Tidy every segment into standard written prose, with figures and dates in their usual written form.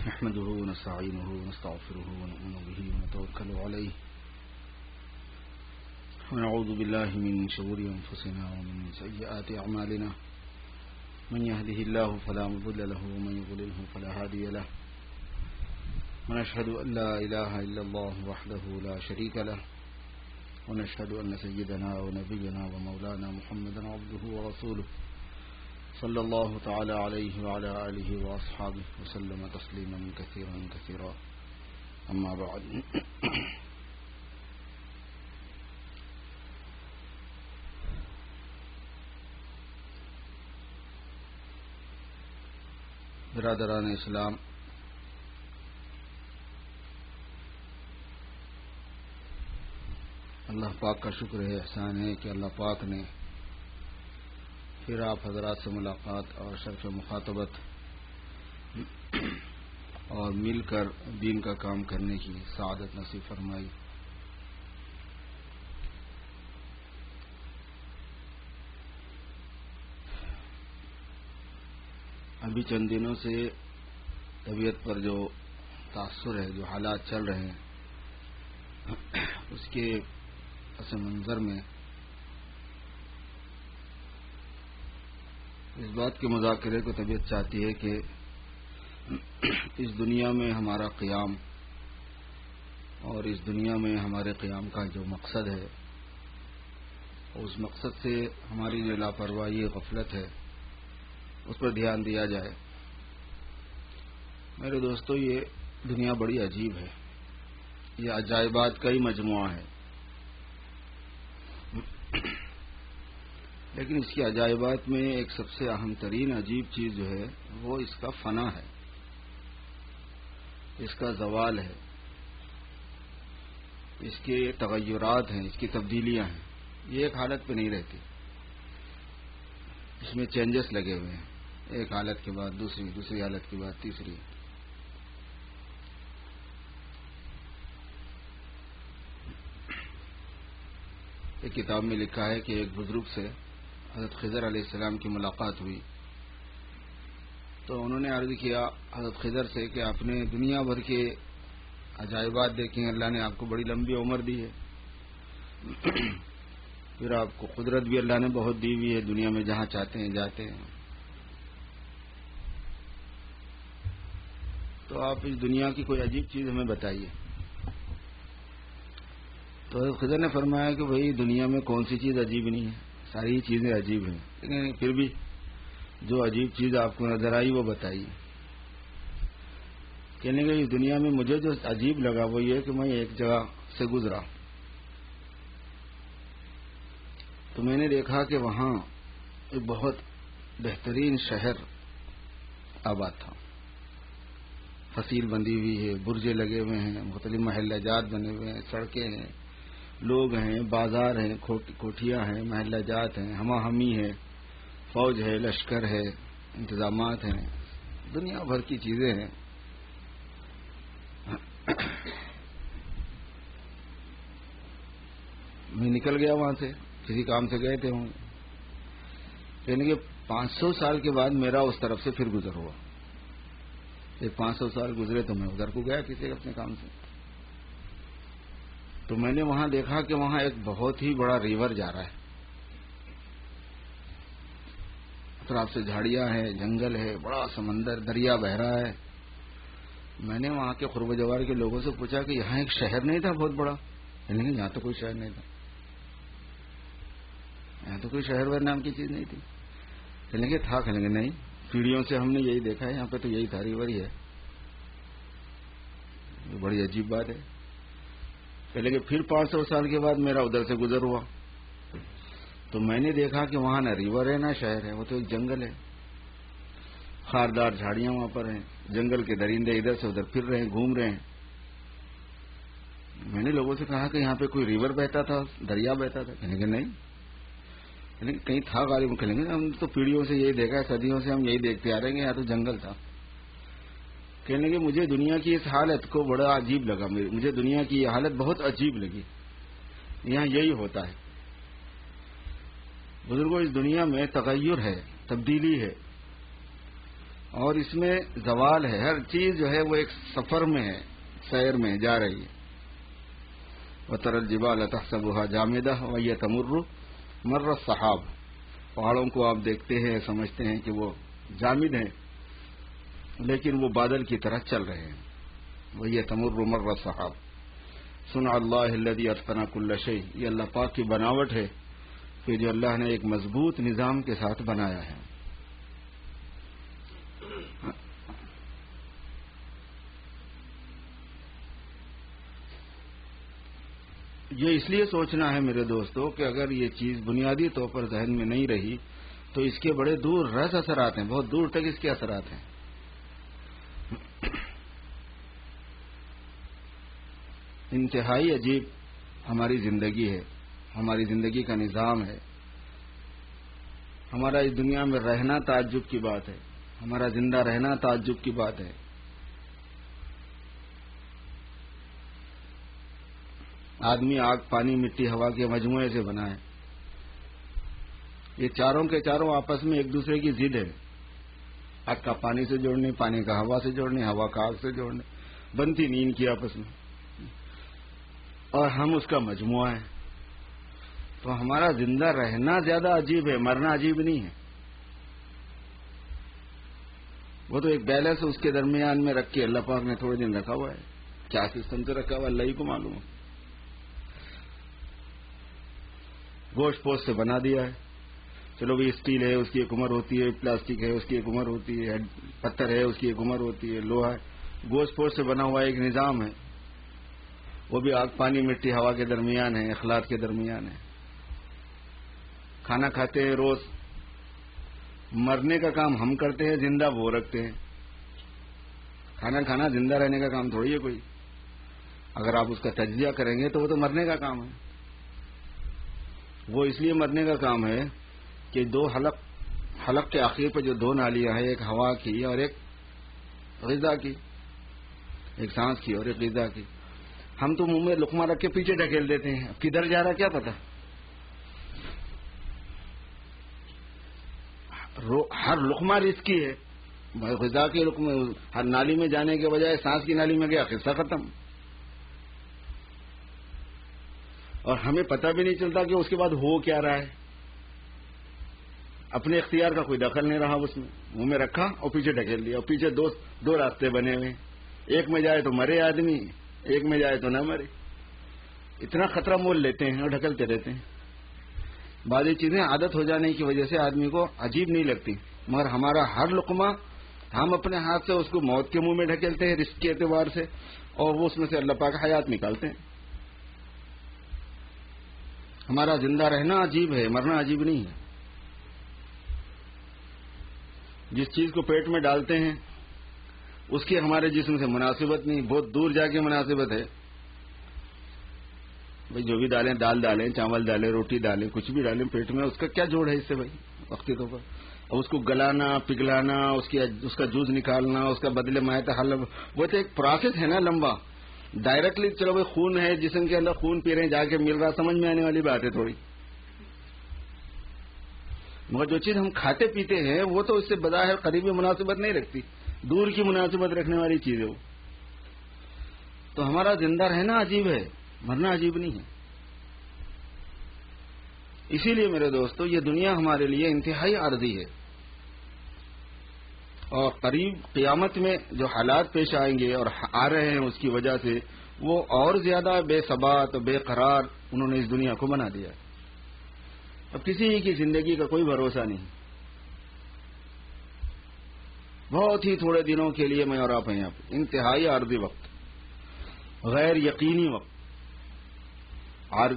نحمده ونستعينه ونستغفره ونؤمن به ونتوكل عليه ونعوذ بالله من شرور أنفسنا ومن سيئات أعمالنا من يهده الله فلا مضل له ومن يضلله فلا هادي له ونشهد أن لا إله إلا الله وحده لا شريك له ونشهد أن سيدنا ونبينا ومولانا محمدا عبده ورسوله صلى الله تعالى عليه وعلى آله وأصحابه وسلم تسليما كثيرا كثيرا أما بعد برادران اسلام، اللہ پاک کا شکر ہے، احسان ہے کہ اللہ پاک نے پھر آپ حضرات سے ملاقات اور شرف مخاطبت اور مل کر دین کا کام کرنے کی سعادت نصیب فرمائی۔ ابھی چند دنوں سے طبیعت پر جو تاثر ہے، جو حالات چل رہے ہیں، اس کے پس منظر میں اس بات کے مذاکرے کو طبیعت چاہتی ہے کہ اس دنیا میں ہمارا قیام اور اس دنیا میں ہمارے قیام کا جو مقصد ہے، اس مقصد سے ہماری جو لاپرواہی غفلت ہے اس پر دھیان دیا جائے۔ میرے دوستو، یہ دنیا بڑی عجیب ہے، یہ عجائبات کا ہی مجموعہ ہے، لیکن اس کی عجائبات میں ایک سب سے اہم ترین عجیب چیز جو ہے وہ اس کا فنا ہے، اس کا زوال ہے، اس کے تغیرات ہیں، اس کی تبدیلیاں ہیں۔ یہ ایک حالت پہ نہیں رہتی، اس میں چینجز لگے ہوئے ہیں، ایک حالت کے بعد دوسری، دوسری حالت کے بعد تیسری۔ ایک کتاب میں لکھا ہے کہ ایک بزرگ سے حضرت خضر علیہ السلام کی ملاقات ہوئی تو انہوں نے عرض کیا حضرت خضر سے کہ آپ نے دنیا بھر کے عجائبات دیکھیں، اللہ نے آپ کو بڑی لمبی عمر دی ہے، پھر آپ کو قدرت بھی اللہ نے بہت دی ہوئی ہے، دنیا میں جہاں چاہتے ہیں جاتے ہیں، تو آپ اس دنیا کی کوئی عجیب چیز ہمیں بتائیے۔ تو حضرت خضر نے فرمایا کہ بھئی دنیا میں کون سی چیز عجیب نہیں ہے، ساری چیزیں عجیب ہیں، لیکن پھر بھی جو عجیب چیز آپ کو نظر آئی وہ بتائیے۔ کہنے کہ اس دنیا میں مجھے جو عجیب لگا وہ یہ کہ میں ایک جگہ سے گزرا تو میں نے دیکھا کہ وہاں ایک بہت بہترین شہر آباد تھا، فصیل بندی ہوئی ہے، برجے لگے ہوئے ہیں، مختلف محلہ جات بنے ہوئے ہیں، سڑکیں ہیں، لوگ ہیں، بازار ہیں، کوٹھیاں ہیں، محلہ جات ہیں، ہمہ ہمی ہے، فوج ہے، لشکر ہے، انتظامات ہیں، دنیا بھر کی چیزیں ہیں۔ میں نکل گیا وہاں سے، کسی کام سے گئے تھے ہوں، یعنی کہ 500 سال کے بعد میرا اس طرف سے پھر گزر ہوا۔ یہ 500 سال گزرے تو میں ادھر کو گیا کسی اپنے کام سے، تو میں نے وہاں دیکھا کہ وہاں ایک بہت ہی بڑا ریور جا رہا ہے، اطراف سے جھاڑیاں ہیں، جنگل ہے، بڑا سمندر، دریا بہہ رہا ہے۔ میں نے وہاں کے قرب و جوار کے لوگوں سے پوچھا کہ یہاں ایک شہر نہیں تھا بہت بڑا؟ لیکن یہاں تو کوئی شہر نہیں تھا، یہاں تو کوئی شہر نام کی چیز نہیں تھی۔ کہنے کہ تھا، کہنے کہ نہیں، پیڑھیوں سے ہم نے یہی دیکھا ہے، یہاں پہ تو یہی تھا، ریور ہی ہے۔ یہ بڑی عجیب بات ہے۔ کہنے کہ پھر 500 سال کے بعد میرا ادھر سے گزر ہوا تو میں نے دیکھا کہ وہاں نہ ریور ہے نہ شہر ہے، وہ تو ایک جنگل ہے، خاردار جھاڑیاں وہاں پر ہیں، جنگل کے درندے ادھر سے ادھر پھر رہے ہیں، گھوم رہے ہیں۔ میں نے لوگوں سے کہا کہ یہاں پہ کوئی ریور بہتا تھا، دریا بہتا تھا؟ کہنے کہ نہیں، کہیں تھا غالب۔ کہنے کہ ہم تو پیڑھیوں سے یہی دیکھا ہے، صدیوں سے ہم یہی دیکھتے آ رہے ہیں، یہاں تو جنگل تھا۔ کہنے کہ مجھے دنیا کی اس حالت کو بڑا عجیب لگا، مجھے دنیا کی یہ حالت بہت عجیب لگی، یہاں یہی ہوتا ہے۔ بزرگوں، اس دنیا میں تغیر ہے، تبدیلی ہے، اور اس میں زوال ہے، ہر چیز جو ہے وہ ایک سفر میں ہے، سیر میں جا رہی ہے. وَتَرَى الْجِبَالَ تَحْسَبُهَا جَامِدَةً وَهِيَ تَمُرُّ مَرَّ السَّحَابِ. پہاڑوں کو آپ دیکھتے ہیں، سمجھتے ہیں کہ وہ جامد ہیں، لیکن وہ بادل کی طرح چل رہے ہیں. وَهِيَ تَمُرُّ مَرَّ السَّحَابِ. صُنْعَ اللَّهِ الَّذِي أَتْقَنَ كُلَّ شَيْءٍ. یہ اللہ پاک کی بناوٹ ہے کہ جو اللہ نے ایک مضبوط نظام کے ساتھ بنایا ہے. یہ اس لیے سوچنا ہے میرے دوستو کہ اگر یہ چیز بنیادی طور پر ذہن میں نہیں رہی تو اس کے بڑے دور رس اثرات ہیں، بہت دور تک اس کے اثرات ہیں. انتہائی عجیب ہماری زندگی ہے، ہماری زندگی کا نظام ہے. ہمارا اس دنیا میں رہنا تعجب کی بات ہے، ہمارا زندہ رہنا تعجب کی بات ہے. آدمی آگ، پانی، مٹی، ہوا کے مجموعے سے بنا ہے. یہ چاروں کے چاروں آپس میں ایک دوسرے کی ضد ہے. آگ کا پانی سے جوڑنے، پانی کا ہوا سے جوڑنے، ہوا کا آگ سے جوڑنے، بنتی نہیں ان کی آپس میں. اور ہم اس کا مجموعہ ہے. تو ہمارا زندہ رہنا زیادہ عجیب ہے، مرنا عجیب نہیں ہے. وہ تو ایک بیلنس اس کے درمیان میں رکھ کے اللہ پاک نے تھوڑے دن رکھا ہوا ہے. کیا سسٹم سے رکھا ہوا اللہ ہی کو معلوم ہے. گوشت پوش سے بنا دیا ہے. چلو بھی اسٹیل ہے، اس کی ایک عمر ہوتی ہے، پلاسٹک ہے، اس کی ایک عمر ہوتی ہے، پتھر ہے، اس کی ایک عمر ہوتی ہے، لوہا ہے. گوشت پوش سے بنا ہوا ایک نظام ہے. وہ بھی آگ، پانی، مٹی، ہوا کے درمیان ہے، اخلاق کے درمیان ہے. کھانا کھاتے ہیں روز. مرنے کا کام ہم کرتے ہیں، زندہ وہ رکھتے ہیں. کھانا کھانا زندہ رہنے کا کام تھوڑی ہے کوئی. اگر آپ اس کا تجزیہ کریں گے تو وہ تو مرنے کا کام ہے. وہ اس لیے مرنے کا کام ہے کہ دو حلق کے آخر پہ جو دو نالیاں ہیں، ایک ہوا کی اور ایک غذا کی، ایک سانس کی اور ایک غذا کی. ہم تو منہ میں لقمہ رکھ کے پیچھے ڈھکیل دیتے ہیں. اب کدھر جا رہا کیا پتا. ہر لقمہ رزقی ہے. غذا کے لقمہ ہر نالی میں جانے کے بجائے سانس کی نالی میں گیا، قصہ ختم. اور ہمیں پتہ بھی نہیں چلتا کہ اس کے بعد ہو کیا رہا ہے. اپنے اختیار کا کوئی دخل نہیں رہا اس میں. منہ میں رکھا اور پیچھے ڈھکیل دیا. اور پیچھے دو راستے بنے ہوئے. ایک میں جائے تو مرے آدمی، ایک میں جائے تو نہ مرے. اتنا خطرہ مول لیتے ہیں اور ڈھکلتے رہتے ہیں. بعض چیزیں عادت ہو جانے کی وجہ سے آدمی کو عجیب نہیں لگتی، مگر ہمارا ہر لقمہ ہم اپنے ہاتھ سے اس کو موت کے منہ میں ڈھکیلتے ہیں رزق کے اعتبار سے، اور وہ اس میں سے اللہ پاک حیات نکالتے ہیں. ہمارا زندہ رہنا عجیب ہے، مرنا عجیب نہیں ہے. جس چیز کو پیٹ میں ڈالتے ہیں اس کی ہمارے جسم سے مناسبت نہیں، بہت دور جا کے مناسبت ہے. بھائی جو بھی ڈالیں، دال ڈالیں، چاول ڈالیں، روٹی ڈالیں، کچھ بھی ڈالیں پیٹ میں، اس کا کیا جوڑ ہے اس سے بھائی وقتی طور پر. اور اس کو گلانا، پگھلانا، اس کا جوس نکالنا، اس کا بدلے مائع حل، وہ تو ایک پروسیس ہے نا لمبا. ڈائریکٹلی چلو بھائی خون ہے جسم کے اندر، خون پی رہے ہیں، جا کے مل رہا، سمجھ میں آنے والی بات ہے تھوڑی. مگر جو چیز ہم کھاتے پیتے ہیں وہ تو اس سے بظاہر قریبی مناسبت نہیں رکھتی، دور کی مناسبت رکھنے والی چیز ہے وہ. تو ہمارا زندہ رہنا عجیب ہے، مرنا عجیب نہیں ہے. اسی لیے میرے دوستو یہ دنیا ہمارے لیے انتہائی عارضی ہے، اور قریب قیامت میں جو حالات پیش آئیں گے اور آ رہے ہیں اس کی وجہ سے وہ اور زیادہ بے ثبات، بے قرار انہوں نے اس دنیا کو بنا دیا. اب کسی کی زندگی کا کوئی بھروسہ نہیں. بہت ہی تھوڑے دنوں کے لیے میں اور آپ ہیں یہاں پہ. انتہائی عارضی وقت، غیر یقینی وقت،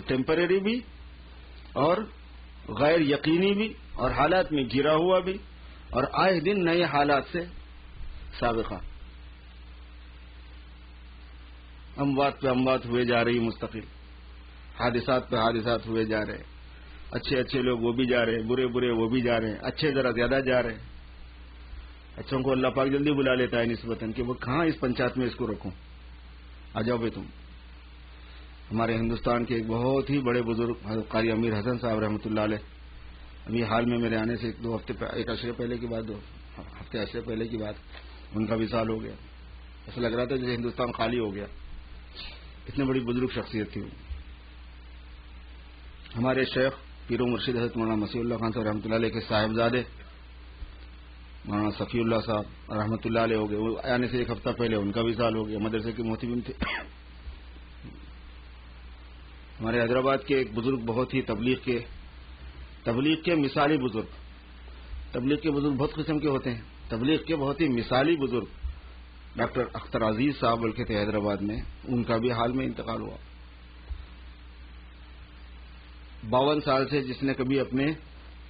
ٹیمپریری بھی اور غیر یقینی بھی، اور حالات میں گرا ہوا بھی، اور آئے دن نئے حالات سے سابقہ. اموات پہ اموات ہوئے جا رہی مستقل، حادثات پہ حادثات ہوئے جا رہے. اچھے اچھے لوگ وہ بھی جا رہے ہیں، برے برے وہ بھی جا رہے ہیں. اچھے ذرا زیادہ جا رہے ہیں. اچھوں کو اللہ پاک جلدی بلا لیتا ہے نسبتاً کہ وہ کہاں اس پنچایت میں اس کو رکھوں، آ جاؤ بھائی تم. ہمارے ہندوستان کے ایک بہت ہی بڑے بزرگ حضرت قاری امیر حسن صاحب رحمۃ اللہ علیہ، ابھی حال میں میرے آنے سے ایک عشرے پہلے کی بات ہفتے عرصے پہلے کی بات، ان کا وصال ہو گیا. ایسا لگ رہا تھا جیسے ہندوستان خالی ہو گیا. اتنی بڑی بزرگ شخصیت تھی وہ. ہمارے شیخ پیر و مرشد حضرت مولانا مسیح اللہ خان صاحب رحمۃ اللہ علیہ کے صاحبزادے مولانا صفی اللہ صاحب رحمۃ اللہ علیہ ہو گئے. وہ آنے سے ایک ہفتہ پہلے ان کا وصال ہو گیا. مدرسے کے محتمم تھے. ہمارے حیدرآباد کے ایک بزرگ بہت ہی تبلیغ کے مثالی بزرگ. تبلیغ کے بزرگ بہت قسم کے ہوتے ہیں. تبلیغ کے بہت ہی مثالی بزرگ ڈاکٹر اختر عزیز صاحب بلکہ تھے حیدرآباد میں. ان کا بھی حال میں انتقال ہوا. 52 سال سے جس نے کبھی اپنے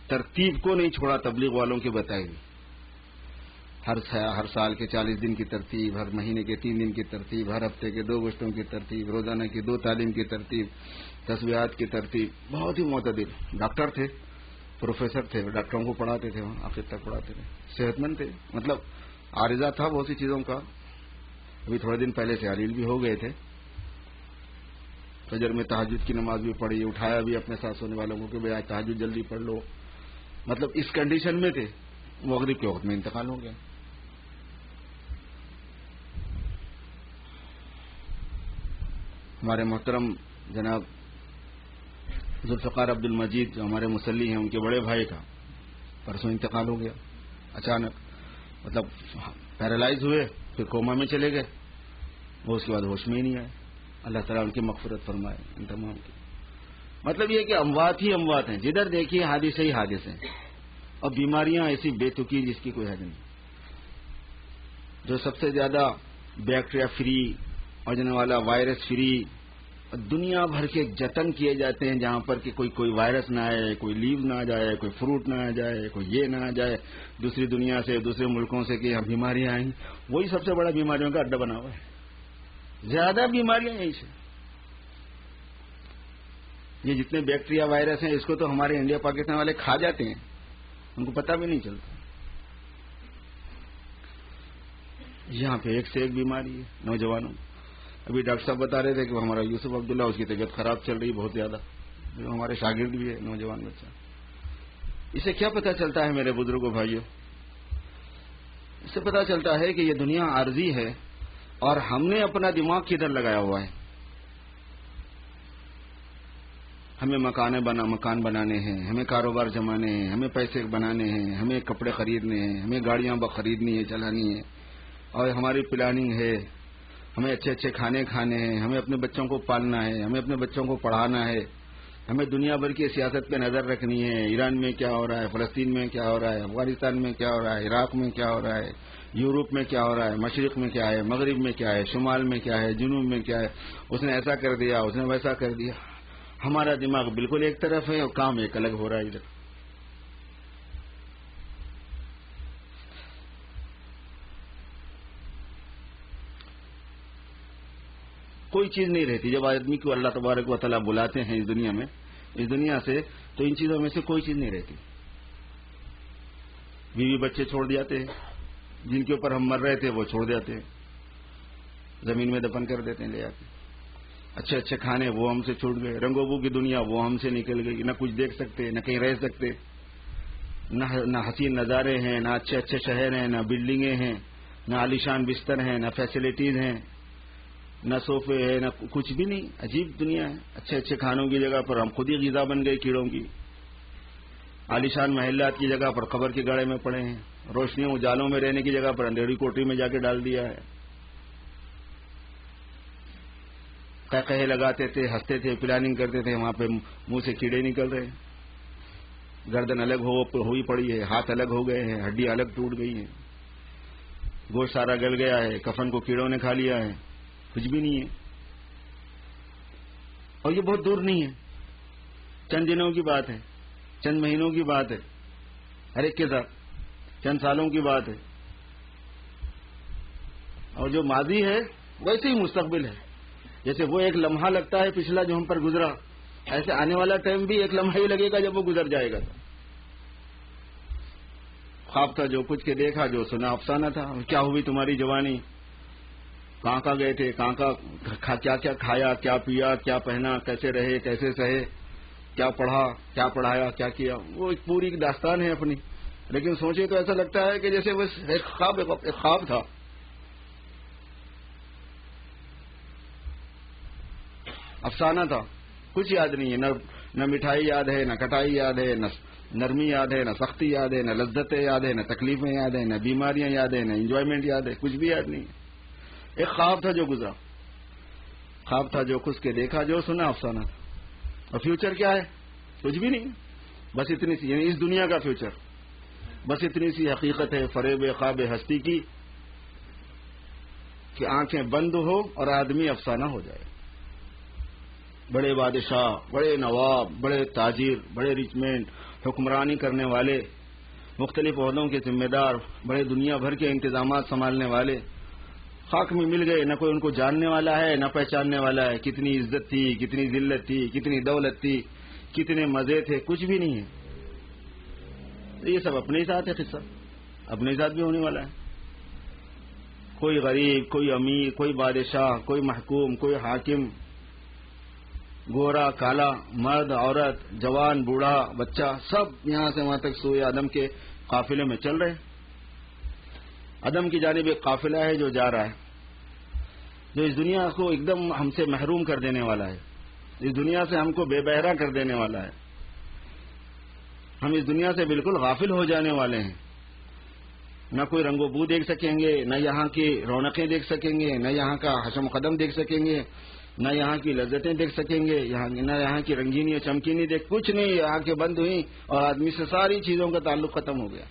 ترتیب کو نہیں چھوڑا تبلیغ والوں کی بتائی ہوئی. ہر سال کے 40 دن کی ترتیب، ہر مہینے کے 3 دن کی ترتیب، ہر ہفتے کے 2 گشتوں کی ترتیب، روزانہ کی 2 تعلیم کی ترتیب، تسبیحات کی ترتیب. بہت ہی معتدل ڈاکٹر تھے، پروفیسر تھے. ڈاکٹروں کو پڑھاتے تھے، وہاں آخر تک پڑھاتے تھے. صحت مند تھے. مطلب عارضہ تھا بہت سی چیزوں کا. ابھی تھوڑے دن پہلے سے علیل بھی ہو گئے تھے. فجر میں تہجد کی نماز بھی پڑھی، اٹھایا بھی اپنے ساتھ سونے والوں کو کہ بھائی آج تہجد جلدی پڑھ لو. مطلب اس کنڈیشن میں تھے. مغرب کے وقت میں انتقال ہو گیا. ہمارے محترم جناب ذوالفقار عبد المجید جو ہمارے مصلی ہیں، ان کے بڑے بھائی کا پرسوں انتقال ہو گیا اچانک. مطلب پیرالائز ہوئے، پھر کوما میں چلے گئے. وہ اس کے بعد ہوش میں ہی نہیں آئے. اللہ تعالیٰ ان کی مغفرت فرمائے ان تمام کی. مطلب یہ کہ اموات ہی اموات ہیں. جدھر دیکھیے حادثے ہی حادثے ہیں. اور بیماریاں ایسی بے تکی جس کی کوئی حد نہیں. جو سب سے زیادہ بیکٹیریا فری اور جننے والا وائرس فری دنیا بھر کے جتن کیے جاتے ہیں جہاں پر کہ کوئی وائرس نہ آئے، کوئی لیو نہ آ جائے، کوئی فروٹ نہ آ جائے، کوئی یہ نہ آ جائے دوسری دنیا سے، دوسرے ملکوں سے کہ یہاں بیماریاں آئیں. وہی سب سے بڑا بیماریوں کا اڈا بنا ہوا ہے. زیادہ بیماریاں یہیں سے. یہ جتنے بیکٹیریا وائرس ہیں اس کو تو ہمارے انڈیا پاکستان والے کھا جاتے ہیں، ان کو پتہ بھی نہیں چلتا. یہاں پہ ایک سے ایک بیماری ہے نوجوانوں. ابھی ڈاکٹر صاحب بتا رہے تھے کہ ہمارا یوسف عبداللہ اس کی طبیعت خراب چل رہی بہت زیادہ. جو ہمارے شاگرد بھی ہے نوجوان بچہ. اسے کیا پتہ چلتا ہے میرے بزرگوں بھائیوں؟ اس سے پتہ چلتا ہے کہ یہ دنیا عارضی ہے اور ہم نے اپنا دماغ کدھر لگایا ہوا ہے. ہمیں مکان بنانے ہیں، ہمیں کاروبار جمانے ہیں، ہمیں پیسے بنانے ہیں، ہمیں کپڑے خریدنے ہیں، ہمیں گاڑیاں خریدنی ہے، چلانی ہے، اور ہماری پلاننگ ہے. ہمیں اچھے اچھے کھانے کھانے ہیں، ہمیں اپنے بچوں کو پالنا ہے، ہمیں اپنے بچوں کو پڑھانا ہے، ہمیں دنیا بھر کی سیاست پہ نظر رکھنی ہے. ایران میں کیا ہو رہا ہے، فلسطین میں کیا ہو رہا ہے، افغانستان میں کیا ہو رہا ہے، عراق میں کیا ہو رہا ہے، یورپ میں کیا ہو رہا ہے، مشرق میں کیا ہے، مغرب میں کیا ہے، شمال میں کیا ہے، جنوب میں کیا ہے. اس نے ایسا کر دیا، اس نے ویسا کر دیا. ہمارا دماغ بالکل ایک طرف ہے اور کام ایک الگ ہو رہا ہے ادھر. کوئی چیز نہیں رہتی جب آدمی کو اللہ تبارک و تعالیٰ بلاتے ہیں اس دنیا میں، اس دنیا سے، تو ان چیزوں میں سے کوئی چیز نہیں رہتی. بیوی بچے چھوڑ جاتے ہیں، جن کے اوپر ہم مر رہے تھے وہ چھوڑ جاتے ہیں، زمین میں دفن کر دیتے ہیں لے آتے. اچھے اچھے کھانے وہ ہم سے چھوٹ گئے. رنگ و بو کی دنیا وہ ہم سے نکل گئی. نہ کچھ دیکھ سکتے، نہ کہیں رہ سکتے، نہ حسین نظارے ہیں، نہ اچھے اچھے شہر ہیں، نہ بلڈنگیں ہیں، نہ عالیشان بستر ہیں، نہ فیسلٹیز ہیں، نہ صوفے ہے، نہ کچھ بھی نہیں. عجیب دنیا ہے. اچھے اچھے کھانوں کی جگہ پر ہم خود ہی غذا بن گئے کیڑوں کی. عالیشان محلات کی جگہ پر قبر کے گڑھے میں پڑے ہیں. روشنیوں اجالوں میں رہنے کی جگہ پر اندھیری کوٹری میں جا کے ڈال دیا ہے. قہقہے لگاتے تھے، ہنستے تھے، پلاننگ کرتے تھے، وہاں پہ منہ سے کیڑے نکل رہے. گردن الگ ہوئی پڑی ہے، ہاتھ الگ ہو گئے ہیں، ہڈی الگ ٹوٹ گئی ہے، گوشت سارا گل گیا ہے، کفن کو کیڑوں نے کھا لیا ہے، کچھ بھی نہیں ہے. اور یہ بہت دور نہیں ہے، چند دنوں کی بات ہے، چند مہینوں کی بات ہے، ہر ایک کے ساتھ چند سالوں کی بات ہے. اور جو ماضی ہے ویسے ہی مستقبل ہے. جیسے وہ ایک لمحہ لگتا ہے پچھلا جو ہم پر گزرا، ایسے آنے والا ٹائم بھی ایک لمحہ ہی لگے گا جب وہ گزر جائے گا. خواب تھا جو کچھ کے دیکھا، جو سنا افسانہ تھا. کیا ہوئی تمہاری جوانی، کہاں گئے تھے، کیا کیا کھایا، کیا پیا، کیا پہنا، کیسے رہے، کیسے سہے، کیا پڑھا، کیا پڑھایا، کیا کیا. وہ ایک پوری داستان ہے اپنی. لیکن سوچے تو ایسا لگتا ہے کہ جیسے بس ایک خواب تھا. افسانہ تھا، کچھ یاد نہیں ہے. نہ مٹھائی یاد ہے، نہ کٹائی یاد ہے، نہ نرمی یاد ہے، نہ سختی یاد ہے، نہ لذتیں یاد ہے، نہ تکلیفیں یاد ہیں، نہ بیماریاں یاد ہیں، نہ انجوائمنٹ یاد ہے. کچھ بھی یاد نہیں ہے. ایک خواب تھا جو گزرا، خواب تھا جو خود کے دیکھا، جو سنا افسانہ تھا. اور فیوچر کیا ہے؟ کچھ بھی نہیں. بس اتنی سی، یعنی اس دنیا کا فیوچر بس اتنی سی حقیقت ہے فریب خواب ہستی کی کہ آنکھیں بند ہو اور آدمی افسانہ ہو جائے. بڑے بادشاہ، بڑے نواب، بڑے تاجر، بڑے ریچمنٹ، حکمرانی کرنے والے، مختلف عہدوں کے ذمہ دار، بڑے دنیا بھر کے انتظامات سنبھالنے والے خاک میں مل گئے. نہ کوئی ان کو جاننے والا ہے، نہ پہچاننے والا ہے. کتنی عزت تھی، کتنی ذلت تھی، کتنی دولت تھی، کتنے مزے تھے، کچھ بھی نہیں ہے. یہ سب اپنے ہی ساتھ ہے. قصہ اپنے ہی ساتھ بھی ہونے والا ہے. کوئی غریب، کوئی امیر، کوئی بادشاہ، کوئی محکوم، کوئی حاکم، گورا کالا، مرد عورت، جوان بوڑھا بچہ، سب یہاں سے وہاں تک سوئے آدم کے قافلے میں چل رہے. آدم کی جانب ایک قافلہ ہے جو جا رہا ہے، جو اس دنیا کو ایک دم ہم سے محروم کر دینے والا ہے، اس دنیا سے ہم کو بے بہرا کر دینے والا ہے. ہم اس دنیا سے بالکل غافل ہو جانے والے ہیں. نہ کوئی رنگ و بو دیکھ سکیں گے، نہ یہاں کی رونقیں دیکھ سکیں گے، نہ یہاں کا حشم قدم دیکھ سکیں گے، نہ یہاں کی لذتیں دیکھ سکیں گے، نہ یہاں کی رنگینی اور چمکینی دیکھ، کچھ نہیں. یہاں کے بند ہوئی اور آدمی سے ساری چیزوں کا تعلق ختم ہو گیا.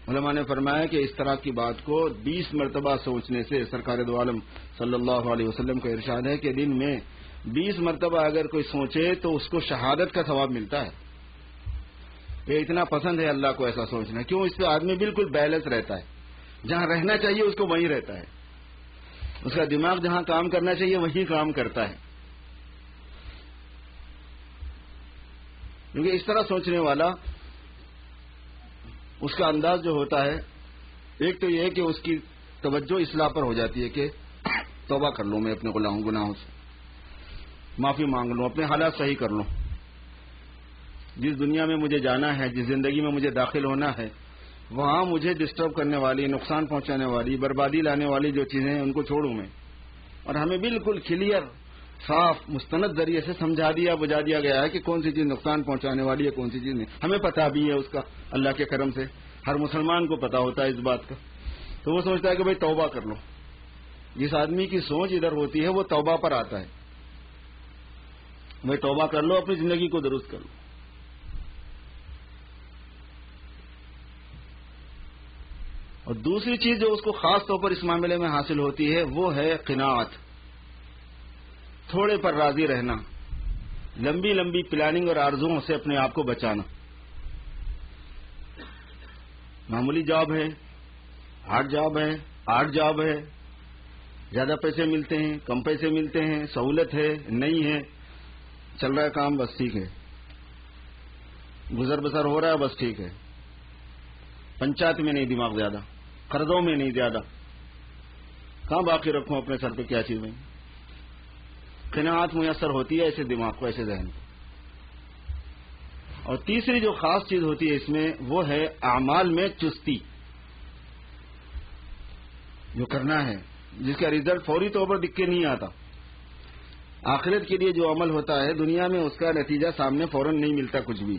علماء نے فرمایا کہ اس طرح کی بات کو 20 مرتبہ سوچنے سے، سرکار دو عالم صلی اللہ علیہ وسلم کا ارشاد ہے کہ دن میں 20 مرتبہ اگر کوئی سوچے تو اس کو شہادت کا ثواب ملتا ہے. یہ اتنا پسند ہے اللہ کو ایسا سوچنا. کیوں؟ اس پہ آدمی بالکل بیلنس رہتا ہے. جہاں رہنا چاہیے اس کو وہیں رہتا ہے. اس کا دماغ جہاں کام کرنا چاہیے وہیں کام کرتا ہے. کیونکہ اس طرح سوچنے والا، اس کا انداز جو ہوتا ہے، ایک تو یہ ہے کہ اس کی توجہ اصلاح پر ہو جاتی ہے کہ توبہ کر لوں، میں اپنے گناہوں سے معافی مانگ لوں، اپنے حالات صحیح کر لوں. جس دنیا میں مجھے جانا ہے، جس زندگی میں مجھے داخل ہونا ہے، وہاں مجھے ڈسٹرب کرنے والی، نقصان پہنچانے والی، بربادی لانے والی جو چیزیں ہیں ان کو چھوڑوں میں. اور ہمیں بالکل کلیئر، صاف، مستند ذریعے سے سمجھا دیا، بجھا دیا گیا ہے کہ کون سی چیز نقصان پہنچانے والی ہے، کون سی چیز نہیں. ہمیں پتہ بھی ہے اس کا، اللہ کے کرم سے ہر مسلمان کو پتہ ہوتا ہے اس بات کا. تو وہ سوچتا ہے کہ بھئی توبہ کر لو. جس آدمی کی سوچ ادھر ہوتی ہے وہ توبہ پر آتا ہے. بھئی توبہ کر لو، اپنی زندگی کو درست کر لو. اور دوسری چیز جو اس کو خاص طور پر اس معاملے میں حاصل ہوتی ہے وہ ہے قناعت، تھوڑے پر راضی رہنا، لمبی لمبی پلاننگ اور آرزوؤں سے اپنے آپ کو بچانا. معمولی جاب ہے، ہارڈ جاب ہے، آرٹ جاب ہے، زیادہ پیسے ملتے ہیں، کم پیسے ملتے ہیں، سہولت ہے، نہیں ہے، چل رہا ہے کام، بس ٹھیک ہے، گزر بسر ہو رہا ہے، بس ٹھیک ہے. پنچایت میں نہیں دماغ زیادہ، قرضوں میں نہیں زیادہ. کہاں باقی رکھوں اپنے سر پہ کیا چیز میں؟ قناعت میسر ہوتی ہے ایسے دماغ کو، ایسے ذہن کو. اور تیسری جو خاص چیز ہوتی ہے اس میں وہ ہے اعمال میں چستی. جو کرنا ہے، جس کا رزلٹ فوری طور پر دکھ کے نہیں آتا. آخرت کے لیے جو عمل ہوتا ہے دنیا میں اس کا نتیجہ سامنے فوراً نہیں ملتا کچھ بھی.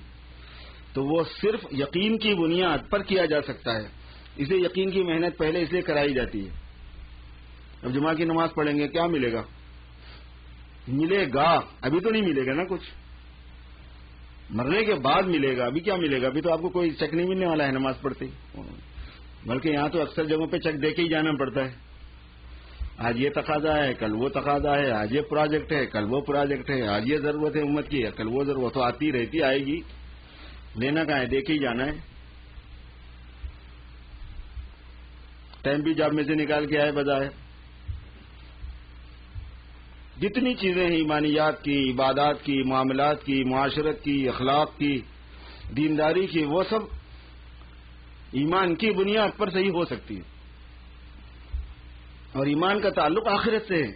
تو وہ صرف یقین کی بنیاد پر کیا جا سکتا ہے. اسے یقین کی محنت پہلے اس لیے کرائی جاتی ہے. اب جمعہ کی نماز پڑھیں گے، کیا ملے گا؟ ملے گا، ابھی تو نہیں ملے گا نا کچھ، مرنے کے بعد ملے گا. ابھی کیا ملے گا؟ ابھی تو آپ کو کوئی چیک نہیں ملنے والا ہے نماز پڑھتے ہی. بلکہ یہاں تو اکثر جگہوں پہ چیک دے کے ہی جانا پڑتا ہے. آج یہ تقاضا ہے، کل وہ تقاضا ہے، آج یہ پروجیکٹ ہے، کل وہ پروجیکٹ ہے، آج یہ ضرورت ہے امت کی، کل وہ ضرورت. تو آتی رہتی، آئے گی، لینا کہاں ہے، دے کے ہی جانا ہے. ٹائم بھی جاب میں سے نکال کے آئے بظاہر. جتنی چیزیں ہیں ایمانیات کی، عبادات کی، معاملات کی، معاشرت کی، اخلاق کی، دینداری کی، وہ سب ایمان کی بنیاد پر صحیح ہو سکتی ہے. اور ایمان کا تعلق آخرت سے ہے.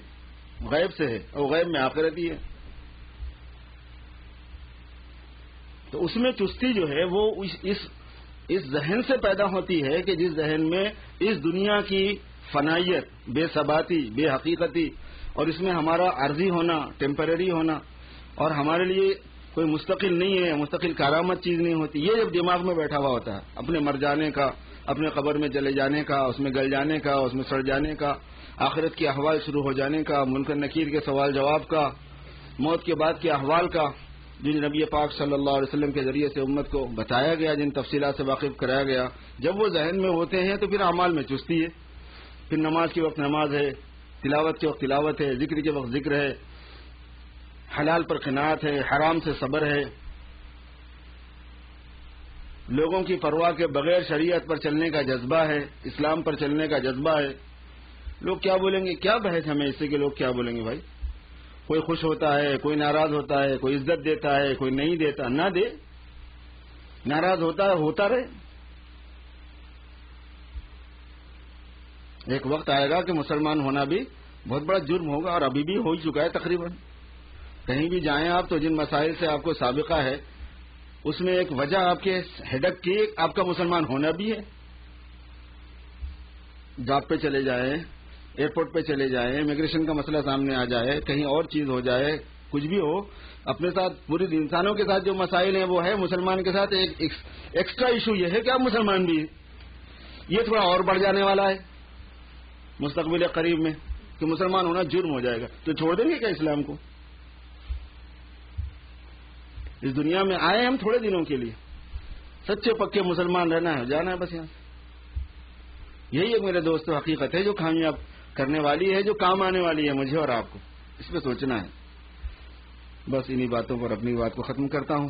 غیب سے ہے، اور غیب میں آخرت ہی ہے. تو اس میں چستی جو ہے وہ اس ذہن سے پیدا ہوتی ہے کہ جس ذہن میں اس دنیا کی فنائیت، بے ثباتی، بے حقیقتی، اور اس میں ہمارا عارضی ہونا، ٹیمپرری ہونا، اور ہمارے لیے کوئی مستقل نہیں ہے، مستقل کارآمد چیز نہیں ہوتی. یہ جب دماغ میں بیٹھا ہوا ہوتا ہے اپنے مر جانے کا، اپنے قبر میں چلے جانے کا، اس میں گل جانے کا، اس میں سڑ جانے کا، آخرت کے احوال شروع ہو جانے کا، منکر نکیر کے سوال جواب کا، موت کے بعد کے احوال کا، جن نبی پاک صلی اللہ علیہ وسلم کے ذریعے سے امت کو بتایا گیا، جن تفصیلات سے واقف کرایا گیا، جب وہ ذہن میں ہوتے ہیں تو پھر اعمال میں چستی ہے. پھر نماز کے وقت نماز ہے، تلاوت کے وقت تلاوت ہے، ذکر کے وقت ذکر ہے، حلال پر قناعت ہے، حرام سے صبر ہے، لوگوں کی پرواہ کے بغیر شریعت پر چلنے کا جذبہ ہے، اسلام پر چلنے کا جذبہ ہے. لوگ کیا بولیں گے، کیا بحث ہمیں اس سے کہ لوگ کیا بولیں گے. بھائی کوئی خوش ہوتا ہے، کوئی ناراض ہوتا ہے، کوئی عزت دیتا ہے، کوئی نہیں دیتا، نہ دے، ناراض ہوتا ہے، ہوتا رہے. ایک وقت آئے گا کہ مسلمان ہونا بھی بہت بڑا جرم ہوگا، اور ابھی بھی ہو ہی چکا ہے تقریباً. کہیں بھی جائیں آپ تو جن مسائل سے آپ کو سابقہ ہے اس میں ایک وجہ آپ کے ہیڈک کی آپ کا مسلمان ہونا بھی ہے. جاب پہ چلے جائیں، ایئرپورٹ پہ چلے جائیں، امیگریشن کا مسئلہ سامنے آ جائے، کہیں اور چیز ہو جائے، کچھ بھی ہو، اپنے ساتھ پوری انسانوں کے ساتھ جو مسائل ہیں وہ ہے، مسلمان کے ساتھ ایک ایکسٹرا ایشو یہ ہے کہ آپ مسلمان بھی ہیں. یہ تھوڑا اور بڑھ جانے والا ہے مستقبل قریب میں کہ مسلمان ہونا جرم ہو جائے گا. تو چھوڑ دیں گے کیا اسلام کو؟ اس دنیا میں آئے ہم تھوڑے دنوں کے لیے، سچے پکے مسلمان رہنا ہے، جانا ہے بس یہاں سے. یہی ایک میرے دوست حقیقت ہے جو کامیاب کرنے والی ہے، جو کام آنے والی ہے مجھے اور آپ کو. اس پہ سوچنا ہے. بس انہی باتوں پر اپنی بات کو ختم کرتا ہوں،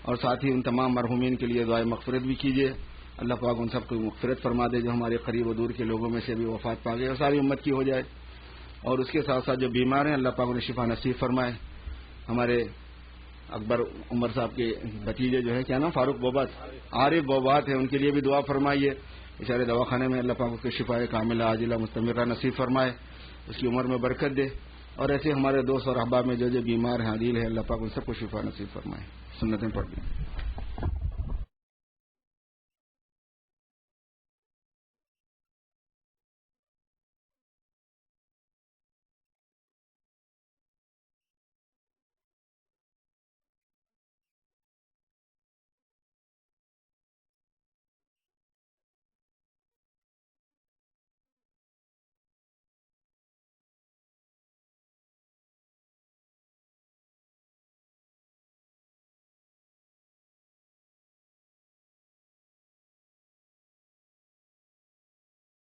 اور ساتھ ہی ان تمام مرحومین کے لیے دعائے مغفرت بھی کیجیے. اللہ پاک ان سب کو مغفرت فرما دے جو ہمارے قریب و دور کے لوگوں میں سے بھی وفات پا گئے، اور ساری امت کی ہو جائے. اور اس کے ساتھ ساتھ جو بیمار ہیں اللہ پاک انہیں شفا نصیب فرمائے. ہمارے اکبر عمر صاحب کے بھتیجے جو ہے، کیا نام، فاروق بوبات، عارف بوبات ہیں، ان کے لیے بھی دعا فرمائیے. بیچارے دواخانے میں، اللہ پاک اس کے شفا کاملہ عاجلہ مستمرہ نصیب فرمائے، اس کی عمر میں برکت دے. اور ایسے ہمارے دوست اور احباب میں جو بیمار ہیں، علیل ہے، اللہ پاک ان سب کو شفا نصیب فرمائے. سنتیں پڑھ دیں.